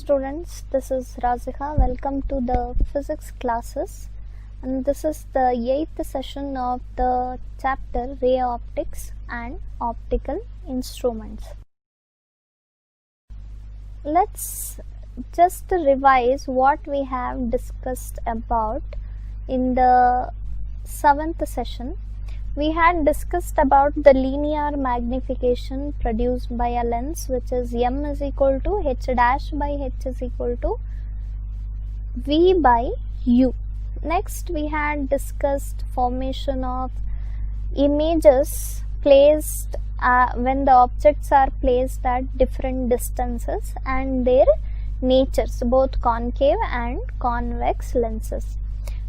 students, this is Razika. Welcome to the physics classes, and this is the 8th session of the chapter Ray Optics and Optical Instruments. Let's just revise what we have discussed about in the 7th session. We had discussed about the linear magnification produced by a lens, which is m is equal to h dash by h is equal to v by u. Next, we had discussed formation of images placed when the objects are placed at different distances and their natures, both concave and convex lenses.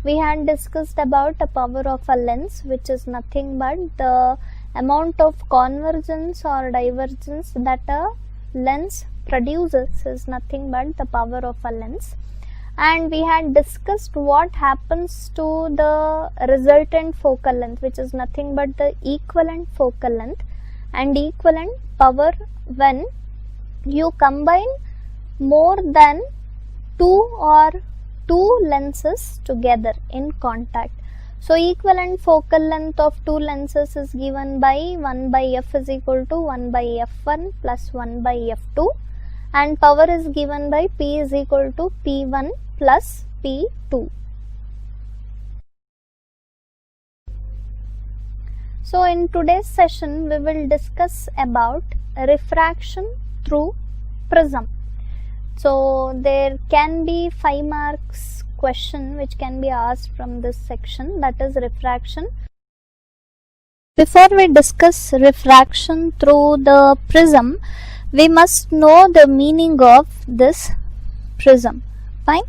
We had discussed about the power of a lens, which is nothing but the amount of convergence or divergence that a lens produces is nothing but the power of a lens. And we had discussed what happens to the resultant focal length, which is nothing but the equivalent focal length and equivalent power when you combine more than two lenses together in contact. So equivalent focal length of two lenses is given by 1 by f is equal to 1 by f1 plus 1 by f2, and power is given by p is equal to p1 plus p2. So in today's session we will discuss about refraction through prism. So there can be 5 marks question which can be asked from this section, that is refraction. Before we discuss refraction through the prism, we must know the meaning of this prism. Fine.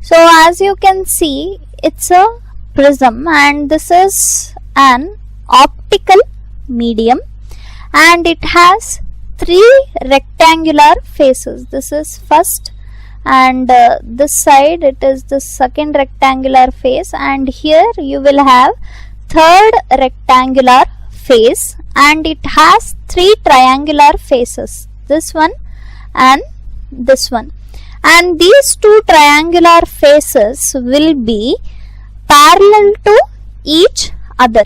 So as you can see, it's a prism and this is an optical medium and it has 3 rectangular faces. This is first, and this side it is the second rectangular face, and here you will have third rectangular face, and it has 3 triangular faces, this one and this one, and these 2 triangular faces will be parallel to each other.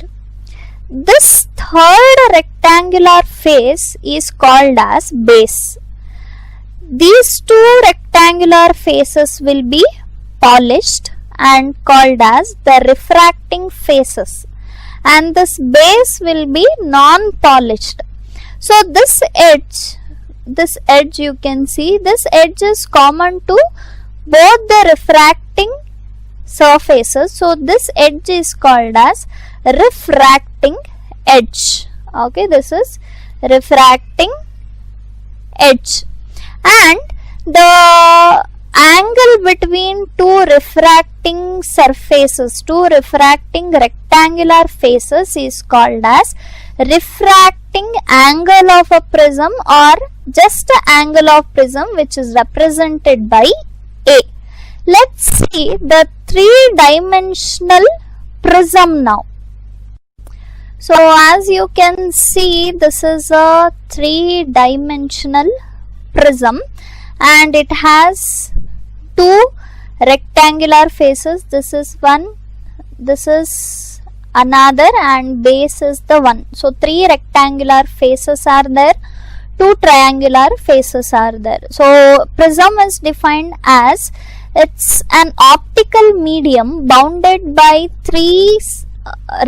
This third rectangular face is called as base. These 2 rectangular faces will be polished and called as the refracting faces, and this base will be non-polished. So this edge you can see, this edge is common to both the refracting surfaces. So this edge is called as refracting edge. Okay, this is refracting edge, and the angle between 2 refracting surfaces, 2 refracting rectangular faces is called as refracting angle of a prism, or just the angle of prism, which is represented by A. Let's see the 3-dimensional prism now. So as you can see, this is a 3-dimensional prism and it has 2 rectangular faces. This is one, this is another, and base is the one. So 3 rectangular faces are there, 2 triangular faces are there. So prism is defined as it's an optical medium bounded by 3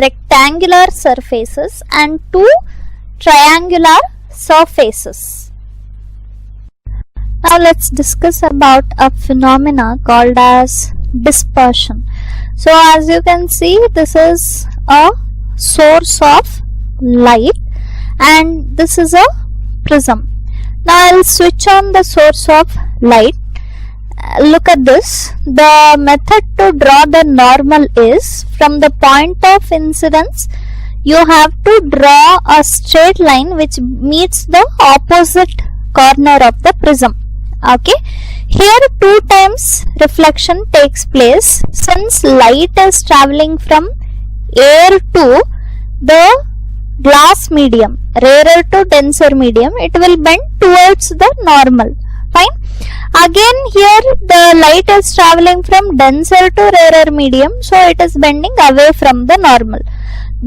rectangular surfaces and 2 triangular surfaces. Now let's discuss about a phenomena called as dispersion. So as you can see, this is a source of light and this is a prism. Now I'll switch on the source of light. Look at this. The method to draw the normal is, from the point of incidence you have to draw a straight line which meets the opposite corner of the prism. Okay, here 2 times reflection takes place. Since light is traveling from air to the glass medium, rarer to denser medium, it will bend towards the normal. Fine. Again here the light is traveling from denser to rarer medium, so it is bending away from the normal.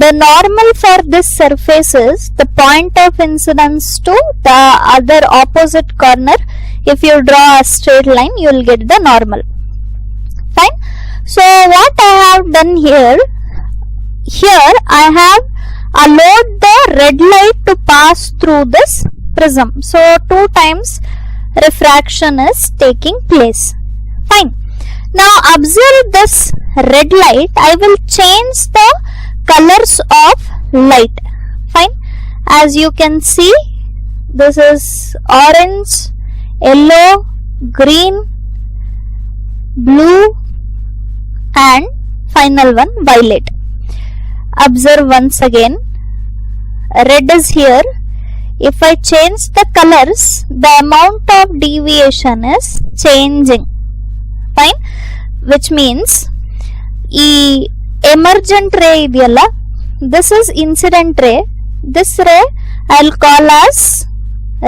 The normal for this surface is the point of incidence to the other opposite corner. If you draw a straight line, you will get the normal. Fine. So what I have done here I have allowed the red light to pass through this prism. So 2 times refraction is taking place. Fine. Now observe this red light. I will change the colors of light. Fine. As you can see, this is orange, yellow, green, blue, and final one violet. Observe once again, red is here. If I change the colors, the amount of deviation is changing. Fine. Which means e emergent ray idiyalla, this is incident ray, this ray I will call as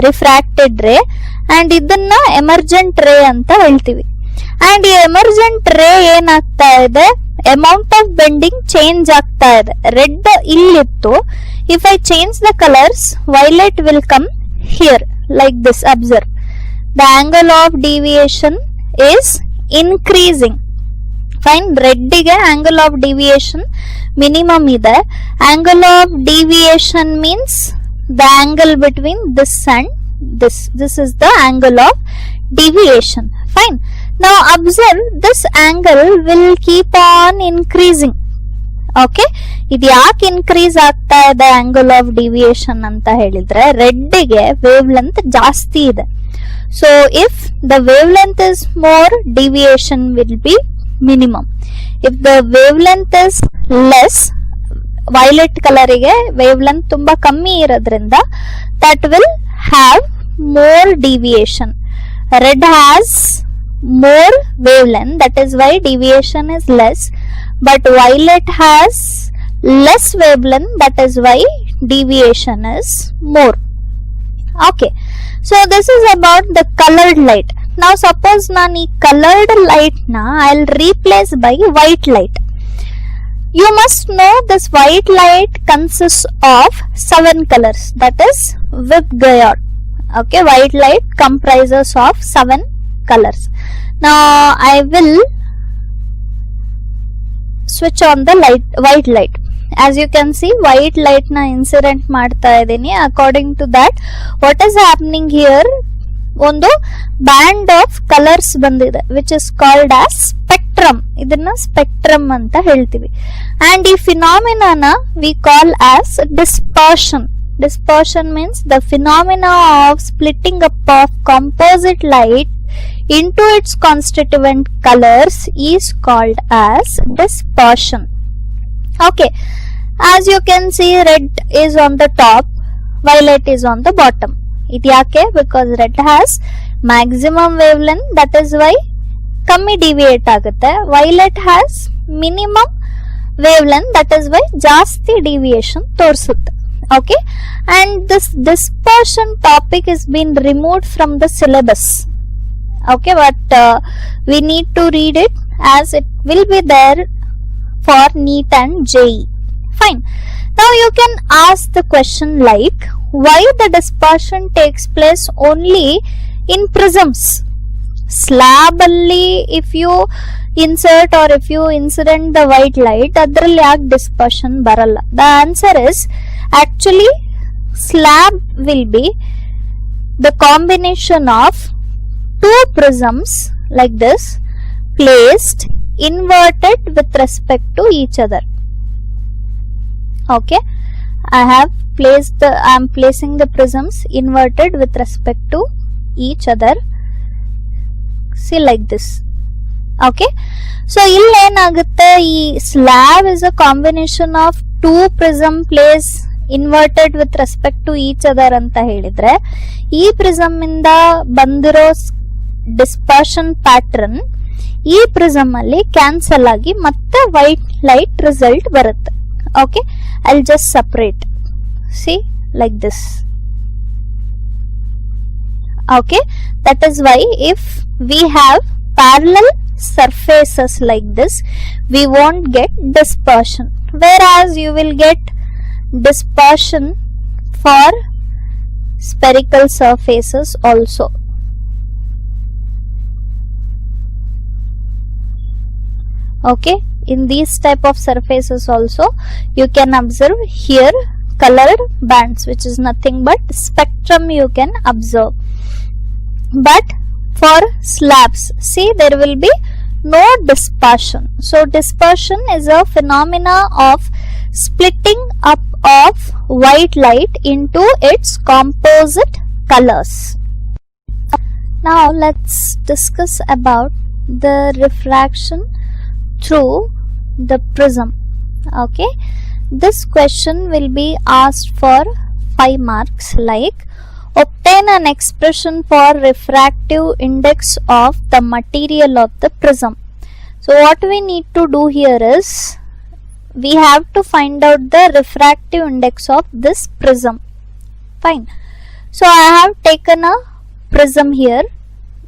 refracted ray, and idanna emergent ray anta ಹೇಳ್ತೀವಿ. And ಈ emergent ray ಏನಾಗ್ತಾ ಇದೆ, amount of bending change ಆಗ್ತಾ ಇದೆ. red ಇಲ್ಲಿತ್ತು, if I change the colors, violet will come here like this. Observe, the angle of deviation is increasing. Fine. red ಗೆ angle of deviation minimum ಇದೆ. Angle of deviation means the angle between this and this. This is the angle of deviation. Fine. Now observe, this angle will keep on increasing. Okay. ಇದು ಯಾಕೆ increase ಆಗ್ತಾ ಇದೆ angle of deviation ಅಂತ ಹೇಳಿದ್ರೆ, red ಗೆ wave length ಜಾಸ್ತಿ ಇದೆ. So if the wave length is more, deviation will be minimum. If the wavelength is less, violet color ಗೆ wavelength ತುಂಬಾ ಕಮ್ಮಿ ಇರೋದ್ರಿಂದ that will have more deviation. Red has more wavelength, that is why deviation is less, but violet has less wavelength, that is why deviation is more. Okay. So this is about the colored light. Now suppose ನಾನು ಈ colored light na I'll replace by white light. You must know this white light consists of 7 colors, that is Vidyod. Okay, white light comprises of 7 colors. Now I will switch on the white light. As you can see, white light na incident ಮಾಡ್ತಾ ಇದೀನಿ. According to that, what is happening here, ಒಂದು band of colours ಬಂದಿದೆ, which is called as spectrum. ಇದನ್ನ spectrum ಅಂತ ಹೇಳ್ತೀವಿ. And ಈ phenomenon we call as dispersion. Dispersion means the phenomena of splitting up of composite light into its constituent colors is called as dispersion. Okay, as you can see, red is on the top, violet is on the bottom. It yake because red has maximum wavelength, that is why kammi deviate agutte. Violet has minimum wavelength, that is why jaasti deviation torsutte. Okay, and this dispersion topic is been removed from the syllabus. Okay, but we need to read it as it will be there for NEET and JEE. Fine. Now you can ask the question like, why the dispersion takes place only in prisms? Slab alli if you insert or if you incident the white light, adralli yak dispersion baralla. The answer is actually slab will be the combination of 2 prisms like this placed inverted with respect to each other. Okay, I am placing the prisms inverted with respect to each other. See, like this. Okay, so ಇಲ್ಲಿ ಏನಾಗುತ್ತೆ, ಈ slab is a combination of 2 prism placed inverted with respect to each other ಅಂತ ಹೇಳಿದ್ರೆ, ಈ prism ಇಂದ ಬಂದಿರೋ dispersion pattern ಈ prism ಅಲ್ಲಿ ಕ್ಯಾನ್ಸಲ್ ಆಗಿ ಮತ್ತೆ white light result ಬರುತ್ತೆ. Okay, I'll just separate. See, like this. Okay, that is why if we have parallel surfaces like this, we won't get dispersion, whereas you will get dispersion for spherical surfaces also. Okay, in these type of surfaces also you can observe here colored bands, which is nothing but spectrum you can observe. But for slabs, see, there will be no dispersion. So dispersion is a phenomena of splitting up of white light into its composite colors. Now let's discuss about the refraction through the prism. Okay, this question will be asked for 5 marks, like obtain an expression for refractive index of the material of the prism. So what we need to do here is we have to find out the refractive index of this prism. Fine. So I have taken a prism here.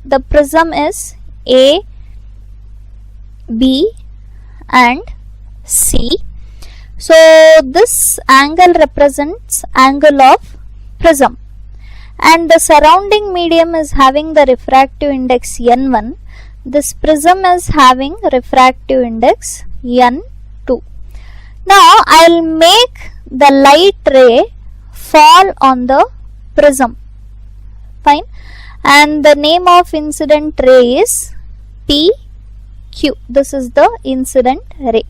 The prism is A, B and C. So this angle represents angle of prism, and the surrounding medium is having the refractive index N1. This prism is having refractive index N2. Now I will make the light ray fall on the prism. Fine. And the name of incident ray is PQ. This is the incident ray.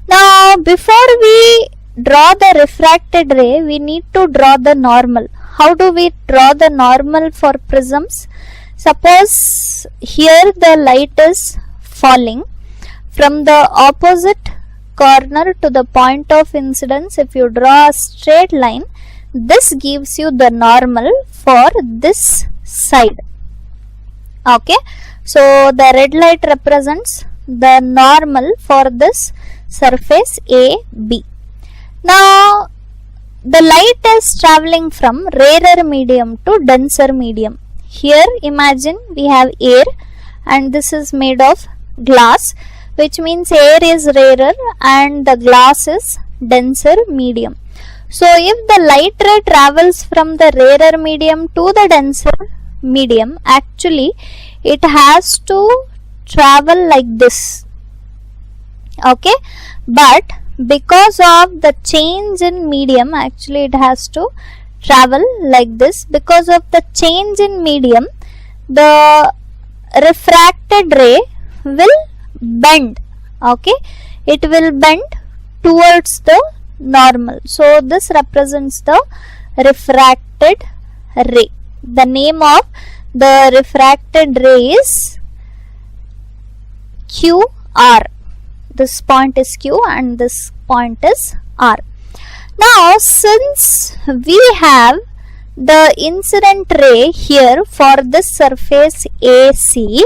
Now before we draw the refracted ray, we need to draw the normal. How do we draw the normal for prisms? Suppose here the light is falling from the opposite corner to the point of incidence. If you draw a straight line, this gives you the normal for this side. Okay, so the red light represents the normal for this surface AB. Now the light is traveling from rarer medium to denser medium. Here imagine we have air and this is made of glass, which means air is rarer and the glass is denser medium. So if the light ray travels from the rarer medium to the denser medium, actually it has to travel like this. Okay, but because of the change in medium, actually it has to travel like this. Because of the change in medium, the refracted ray will bend. Okay, it will bend towards the normal. So this represents the refracted ray. The name of the refracted ray is QR. This point is Q and this point is R. Now since we have the incident ray here for this surface AC,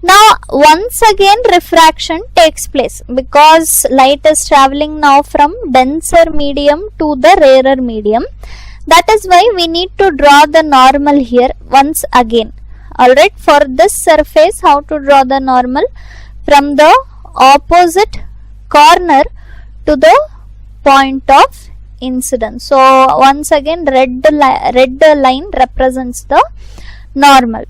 now once again refraction takes place because light is traveling now from denser medium to the rarer medium. That is why we need to draw the normal here once again. Alright, for this surface, how to draw the normal? From the opposite corner to the point of incidence. So once again red line represents the normal.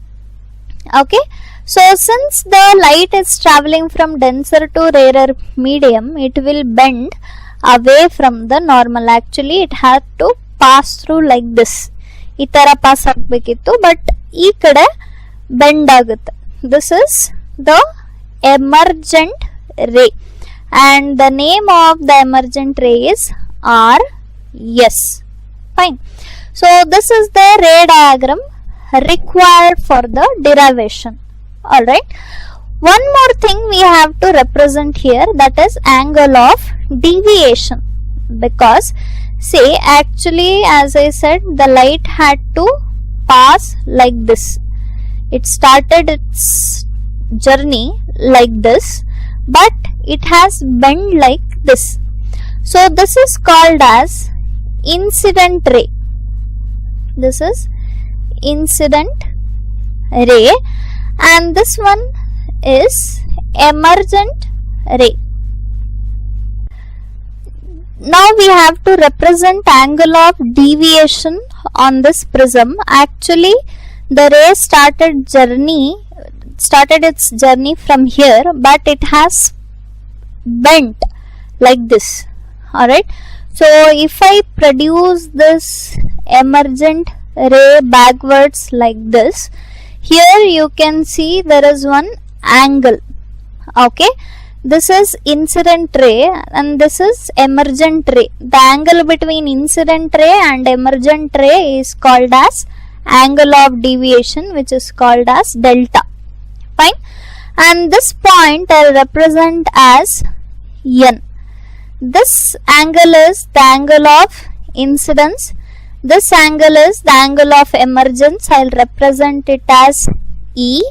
Okay, so since the light is traveling from denser to rarer medium, it will bend away from the normal. Actually it had to pass through like this. ಈ ತರ pass ಆಗಬೇಕಿತ್ತು, but ಈ ಕಡೆ bend ಆಗುತ್ತೆ. This is the emergent ray and the name of the emergent ray is RS. Fine. So this is the ray diagram required for the derivation. Alright. One more thing we have to represent here, that is angle of deviation, because say actually as I said the light had to pass like this. It started its journey like this, but it has bent like this. So this is called as incident ray. This is incident ray and this one is emergent ray. Now we have to represent angle of deviation on this prism. Actually the ray started its journey from here, but it has bent like this. Alright, so if I produce this emergent ray backwards like this, here you can see there is one angle. Okay, this is incident ray and this is emergent ray. The angle between incident ray and emergent ray is called as angle of deviation, which is called as delta. Fine, and this point I will represent as n. This angle is the angle of incidence. This angle is the angle of emergence. I will represent it as E.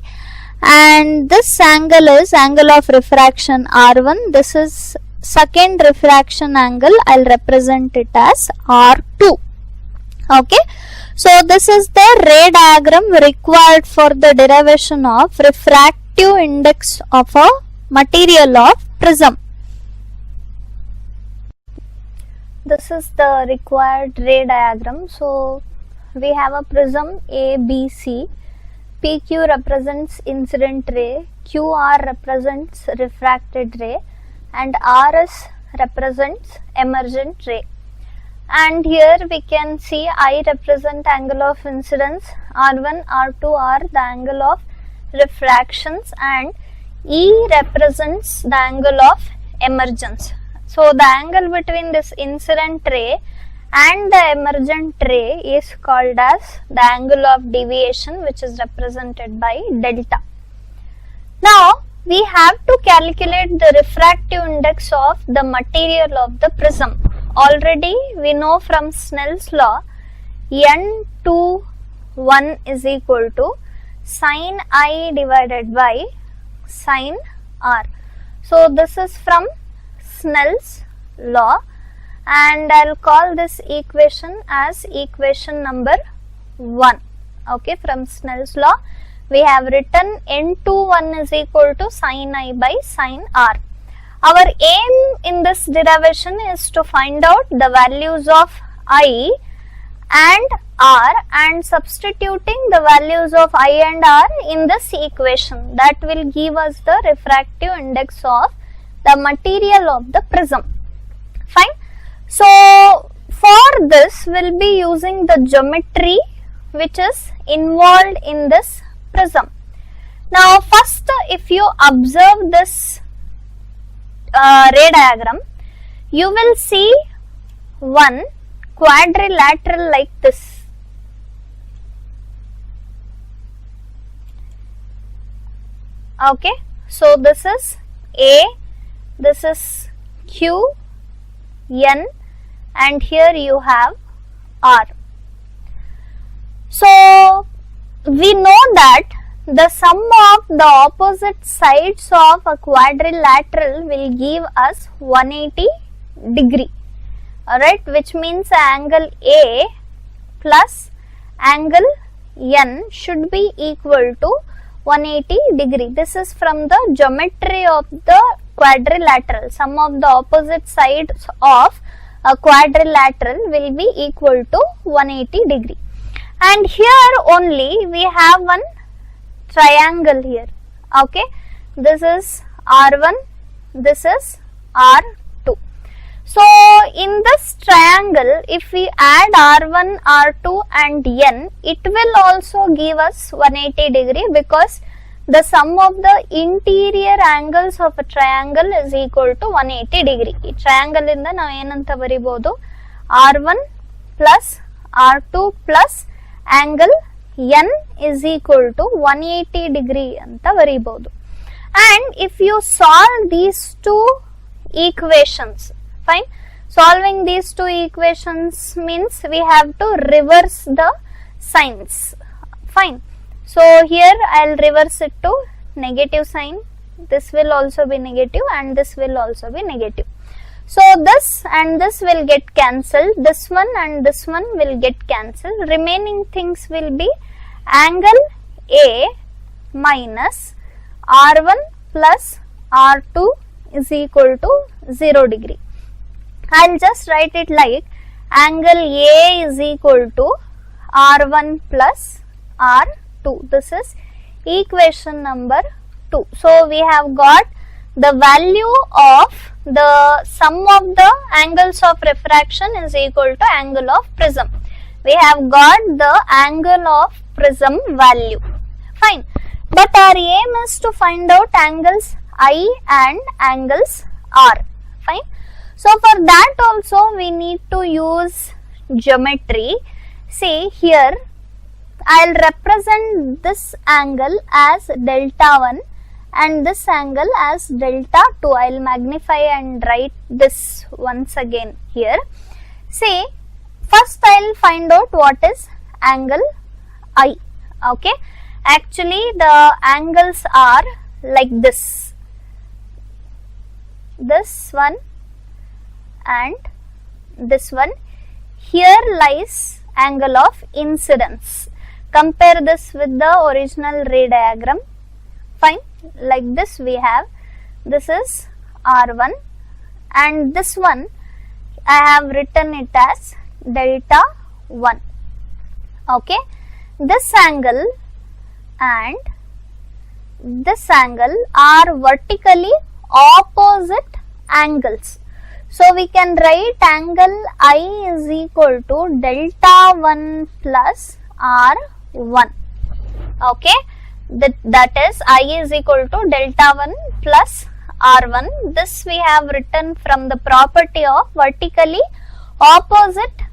And this angle is angle of refraction R1. This is second refraction angle. I will represent it as R2. Okay. So this is the ray diagram required for the derivation of refractive index of a material of prism. This is the required ray diagram. So we have a prism ABC. PQ represents incident ray, QR represents refracted ray, and RS represents emergent ray. And here we can see I represent angle of incidence, R1, R2 are the angle of refractions, and E represents the angle of emergence. So the angle between this incident ray and the emergent ray is called as the angle of deviation, which is represented by delta. Now we have to calculate the refractive index of the material of the prism. Already we know from Snell's law n/1 is equal to sin I divided by sin R. So this is from Snell's law, and I'll call this equation as equation number 1. Okay, from Snell's law we have written n/1 is equal to sin I by sin R. Our aim in this derivation is to find out the values of I and R and substituting the values of I and R in this equation. That will give us the refractive index of the material of the prism. Fine. So for this we will be using the geometry which is involved in this prism. Now first, if you observe this ray diagram, you will see one quadrilateral like this. Okay, so this is A, this is Q, N, and here you have R. So we know that the sum of the opposite sides of a quadrilateral will give us 180 degree. Alright, which means angle A plus angle N should be equal to 180 degree. This is from the geometry of the quadrilateral. Sum of the opposite sides of a quadrilateral will be equal to 180 degree. And here only we have one triangle here. Okay, this is R1, this is R2. So in this triangle, if we add R1, R2 and N, it will also give us 180 degree, because the sum of the interior angles of a triangle is equal to 180 degree. ಈ triangle ಇಂದ ನಾವು ಏನಂತ ಬರಿಬಹುದು, R1 plus R2 plus angle N is equal to 180 degree anta variಬಹುದು. And if you solve these two equations, fine, solving these two equations means we have to reverse the signs. Fine, so here I'll reverse it to negative sign. This will also be negative and this will also be negative. So this and this will get cancelled, this one and this one will get cancelled, remaining things will be angle A minus R1 plus R2 is equal to 0 degree. I will just write it like angle A is equal to R1 plus R2. This is equation number 2. So we have got the value of the sum of the angles of refraction is equal to angle of prism. We have got the angle of prism value. Fine. But our aim is to find out angles I and angles R. Fine. So for that also we need to use geometry. See here, I will represent this angle as delta 1 and this angle as delta 2. I will magnify and write this once again here. See, first I will find out what is angle I. Okay. Actually the angles are like this. This one and this one. Here lies angle of incidence. Compare this with the original ray diagram. Fine. Like this we have, this is R1 and this one I have written it as delta 1. Okay. This angle and this angle are vertically opposite angles. So we can write angle I is equal to delta 1 plus R1. Okay. That is I is equal to delta 1 plus R1. This we have written from the property of vertically opposite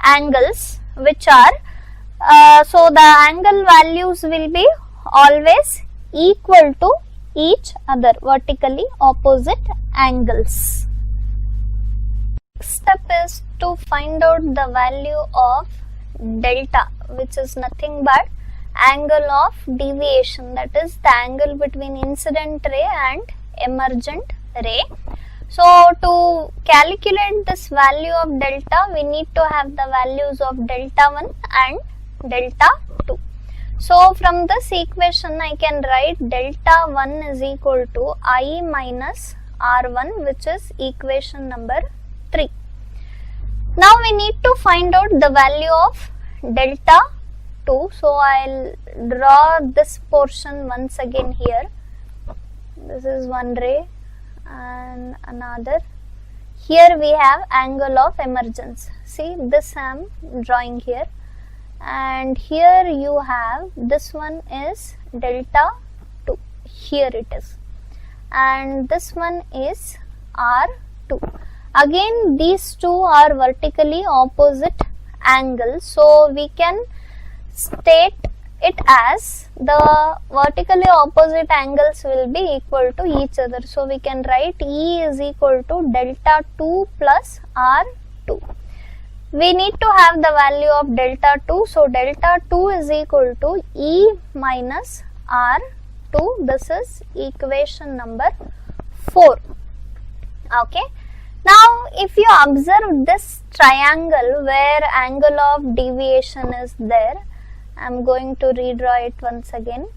angles, which are so the angle values will be always equal to each other, vertically opposite angles. Next step is to find out the value of delta, which is nothing but angle of deviation, that is the angle between incident ray and emergent ray. So to calculate this value of delta, we need to have the values of delta 1 and delta 2. So from this equation I can write delta 1 is equal to I minus R1, which is equation number 3. Now we need to find out the value of delta 2. So I'll draw this portion once again here. This is one ray and another. Here we have angle of emergence. See, this I am drawing here, and here you have, this one is delta 2, here it is, and this one is R2. Again these two are vertically opposite angles, so we can state it as the vertically opposite angles will be equal to each other. So we can write E is equal to delta 2 plus R2. We need to have the value of delta 2. So delta 2 is equal to E minus R2. This is equation number 4. Okay. Now if you observe this triangle where angle of deviation is there, I am going to redraw it once again.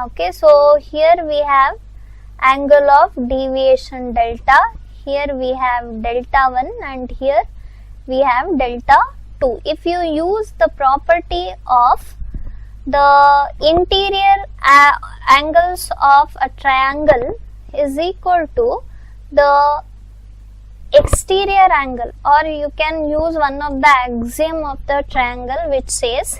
Okay, so here we have angle of deviation delta, here we have delta 1 and here we have delta 2. If you use the property of the interior angles of a triangle is equal to the exterior angle, or you can use one of the axiom of the triangle which says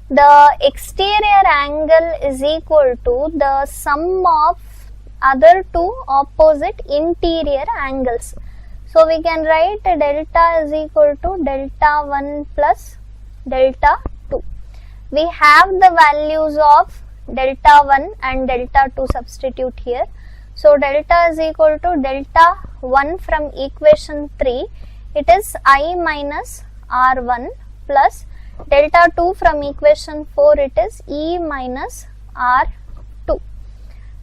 the exterior angle is equal to the sum of other two opposite interior angles. So we can write delta is equal to delta 1 plus delta 2. We have the values of delta 1 and delta 2 substitute here. So delta is equal to delta 1 from equation 3, it is I minus R1 plus delta 2 from equation 4, it is E minus R2.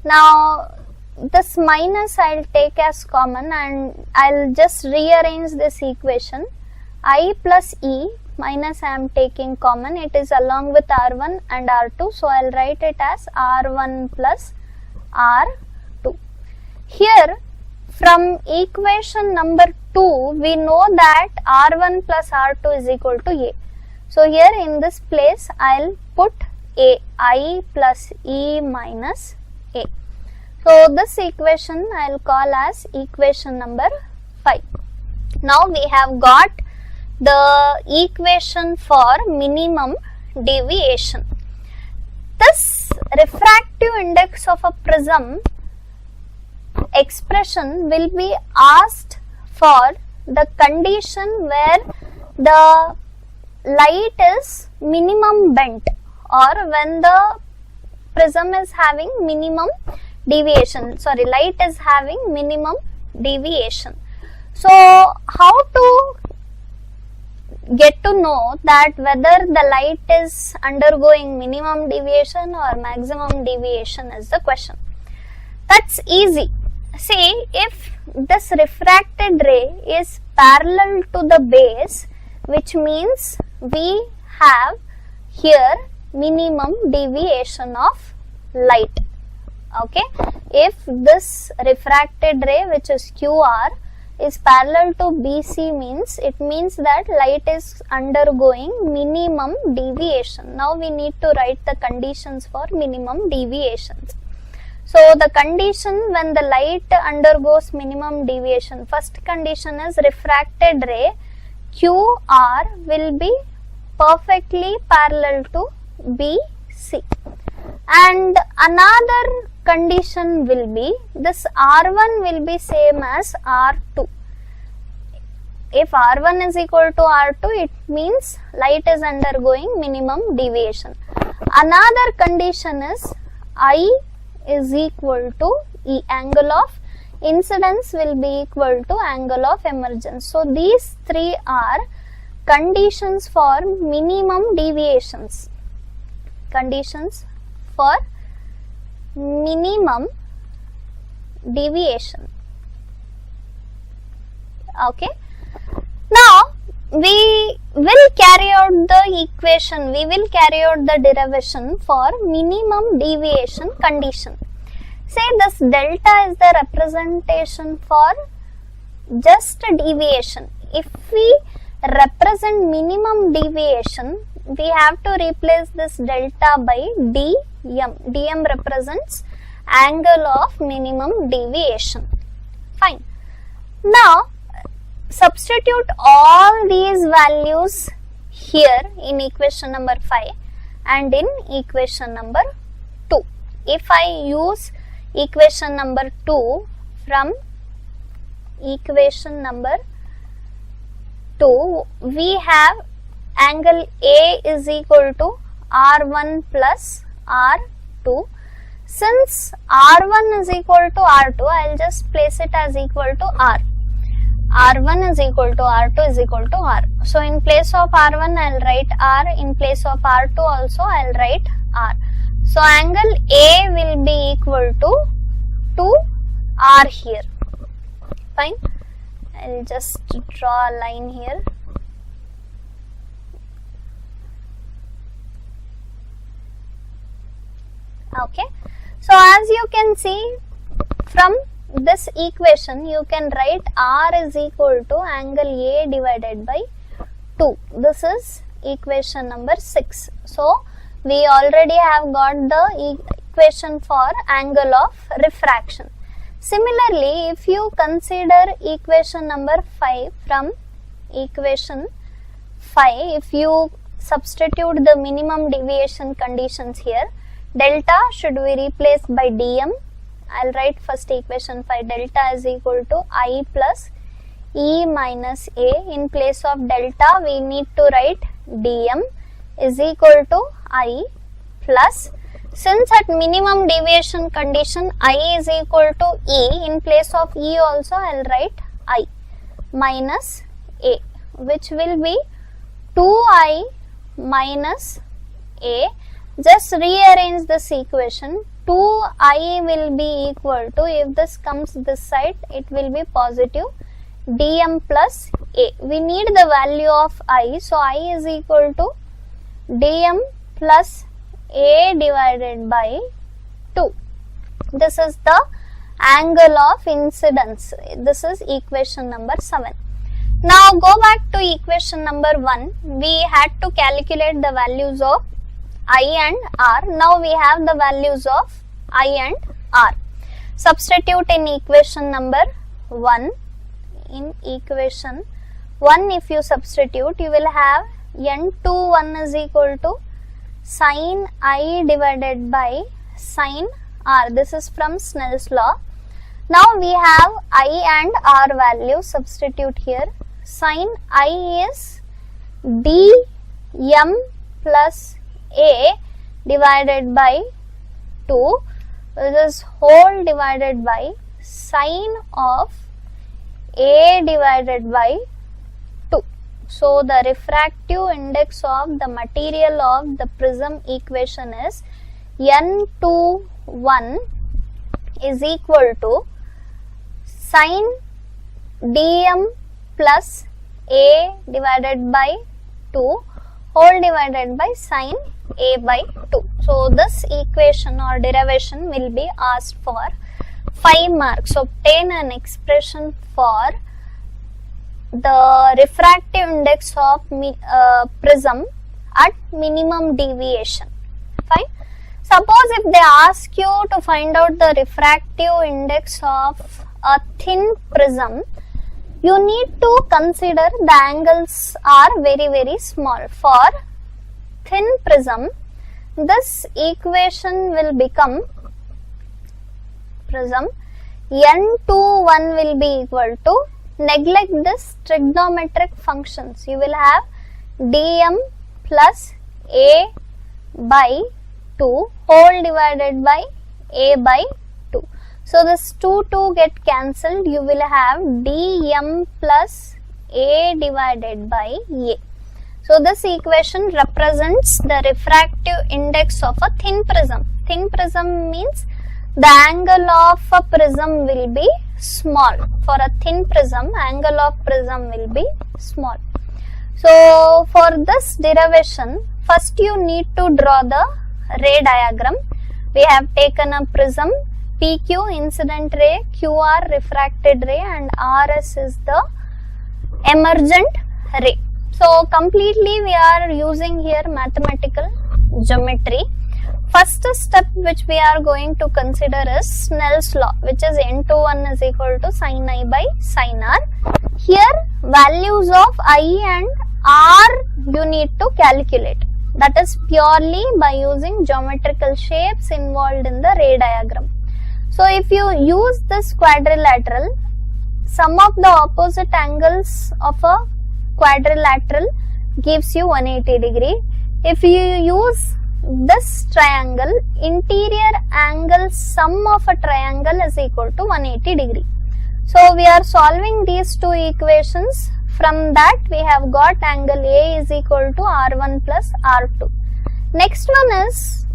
Now this minus I'll take as common and I'll just rearrange this equation. I plus E minus I am taking common, it is along with R1 and R2, so I'll write it as R1 plus R2. Here from equation number 2 we know that R1 plus R2 is equal to A. So here in this place I'll put A, I plus E minus A. So this equation I'll call as equation number 5. Now we have got the equation for minimum deviation. This refractive index of a prism expression will be asked for the condition where the light is minimum bent, or when the prism is having minimum deviation, light is having minimum deviation. So how to get to know that whether the light is undergoing minimum deviation or maximum deviation is the question. That's easy. See, if this refracted ray is parallel to the base, which means we have here minimum deviation of light. Okay, if this refracted ray, which is QR, is parallel to BC, means it means that light is undergoing minimum deviation. Now we need to write the conditions for minimum deviations. So the condition when the light undergoes minimum deviation, first condition is refracted ray QR will be perfectly parallel to BC. And another condition will be this R1 will be same as R2. If R1 is equal to R2, it means light is undergoing minimum deviation. Another condition is I is equal to E, angle of incidence will be equal to angle of emergence. So these three are conditions for minimum deviations. Conditions for minimum deviation. Okay. Now we will carry out the equation, we will carry out the derivation for minimum deviation condition. Say this delta is the representation for just a deviation. If we represent minimum deviation, we have to replace this delta by dm. Dm represents angle of minimum deviation. Fine. Now substitute all these values here in equation number 5 and in equation number 2. If I use equation number 2, from equation number 2 we have angle A is equal to R1 plus R2. Since R1 is equal to R2, I will just place it as equal to R. R1 is equal to R2 is equal to R. So in place of R1 I will write R, in place of R2 also I will write R. So angle A will be equal to R here. Fine. I will just draw a line here. Okay. So as you can see from this equation, you can write R is equal to angle A divided by 2. This is equation number 6. So we already have got the equation for angle of refraction. Similarly, if you consider equation number 5, from equation 5, if you substitute the minimum deviation conditions here, delta should be replaced by dm. I'll write first equation 5, delta is equal to I plus E minus A. In place of delta we need to write dm is equal to I plus, since at minimum deviation condition I is equal to E, in place of E also I'll write I minus A, which will be 2I minus A Just rearrange this equation. 2i will be equal to, if this comes this side, it will be positive dm plus a. We need the value of I, so I is equal to dm plus a divided by 2. This is the angle of incidence. This is equation number 7. Now go back to equation number 1. We had to calculate the values of I and R. Now we have the values of I and R. Substitute in equation number 1. In equation 1, if you substitute, you will have n21 is equal to sin I divided by sin R. This is from Snell's law. Now we have I and R value. Substitute here. Sin I is dm plus a divided by 2. This is whole divided by sin of a divided by 2. So the refractive index of the material of the prism equation is n21 is equal to sin dm plus a divided by 2 whole divided by sin a by 2. So this equation or derivation will be asked for 5 marks. So obtain an expression for the refractive index of prism at minimum deviation. Fine. Suppose if they ask you to find out the refractive index of a thin prism, you need to consider the angles are very small. For thin prism, this equation will become prism n21 will be equal to, neglect this trigonometric functions, you will have dm plus a by 2 whole divided by a by 2. So this 2 get cancelled, you will have dm plus a divided by a. So this equation represents the refractive index of a thin prism. Thin prism means the angle of a prism will be small. For a thin prism, angle of prism will be small. So for this derivation, first you need to draw the ray diagram. We have taken a prism, PQ incident ray, QR refracted ray, and RS is the emergent ray. So completely we are using here mathematical geometry. First step which we are going to consider is Snell's law, which is n21 is equal to sin I by sin R. Here values of I and R you need to calculate. That is purely by using geometrical shapes involved in the ray diagram. So if you use this quadrilateral, sum of the opposite angles of a quadrilateral gives you 180 degree. If you use this triangle, interior angle sum of a triangle is equal to 180 degree. So we are solving these two equations. From that we have got angle A is equal to R1 plus R2. Next one is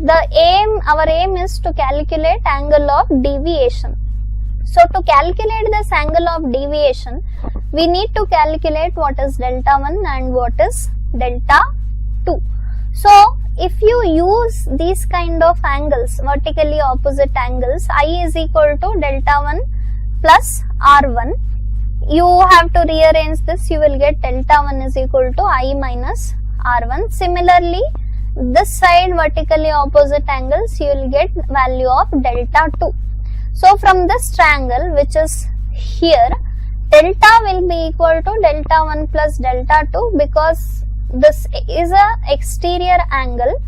our aim is to calculate angle of deviation. So to calculate this angle of deviation, we need to calculate what is delta 1 and what is delta 2. So if you use these kind of angles, vertically opposite angles, I is equal to delta 1 plus R1. You have to rearrange this, you will get delta 1 is equal to I minus R1. Similarly, this side vertically opposite angles, you will get value of delta 2. So from this triangle which is here, delta will be equal to delta 1 plus delta 2, because this is a exterior angle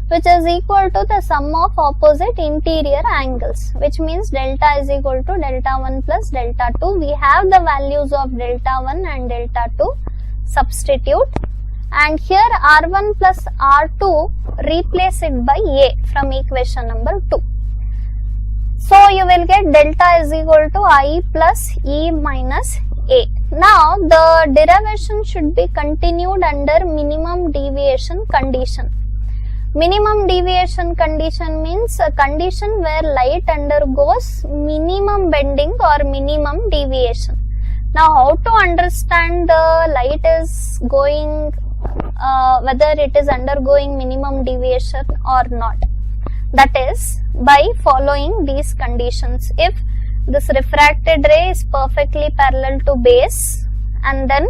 which is equal to the sum of opposite interior angles, which means delta is equal to delta 1 plus delta 2. We have the values of delta 1 and delta 2. Substitute, and here R1 plus R2 replace it by A from equation number 2. So you will get delta is equal to I plus E minus A. Now the derivation should be continued under minimum deviation condition. Minimum deviation condition means a condition where light undergoes minimum bending or minimum deviation. Now, how to understand the light is going, whether it is undergoing minimum deviation or not? That is by following these conditions. If this refracted ray is perfectly parallel to base, and then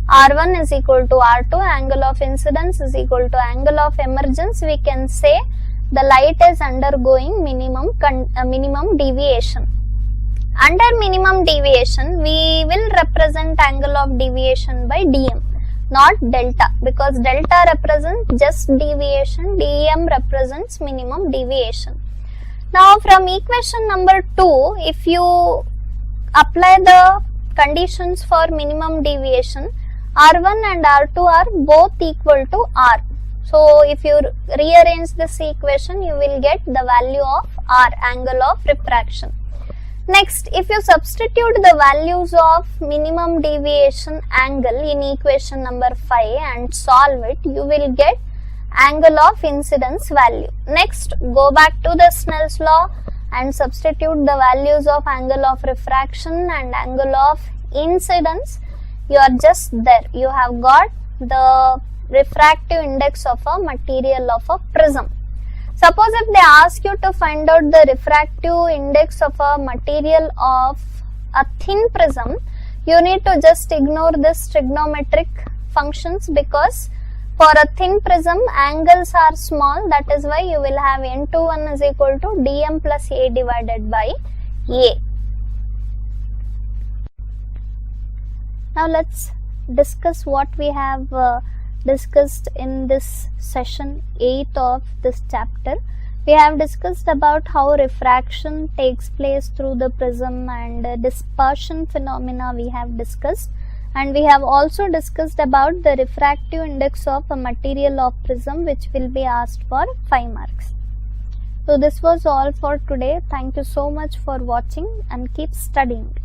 R1 is equal to R2, angle of incidence is equal to angle of emergence, we can say the light is undergoing minimum deviation. Under minimum deviation, we will represent angle of deviation by dm, not delta, because delta represents just deviation, dm represents minimum deviation. Now, from equation number 2, if you apply the conditions for minimum deviation, R1 and R2 are both equal to R. So, if you rearrange this equation, you will get the value of R, angle of refraction. Next, if you substitute the values of minimum deviation angle in equation number 5 and solve it, you will get angle of incidence value. Next, go back to the Snell's law and substitute the values of angle of refraction and angle of incidence. You are just there. You have got the refractive index of a material of a prism. Suppose if they ask you to find out the refractive index of a material of a thin prism, you need to just ignore this trigonometric functions, because for a thin prism angles are small. That is why you will have N21 is equal to dm plus a divided by a. Now let's discuss what we have discussed in this session 8 of this chapter. We have discussed about how refraction takes place through the prism, and dispersion phenomena we have discussed, and we have also discussed about the refractive index of a material of prism, which will be asked for 5 marks. So this was all for today. Thank you so much for watching and keep studying.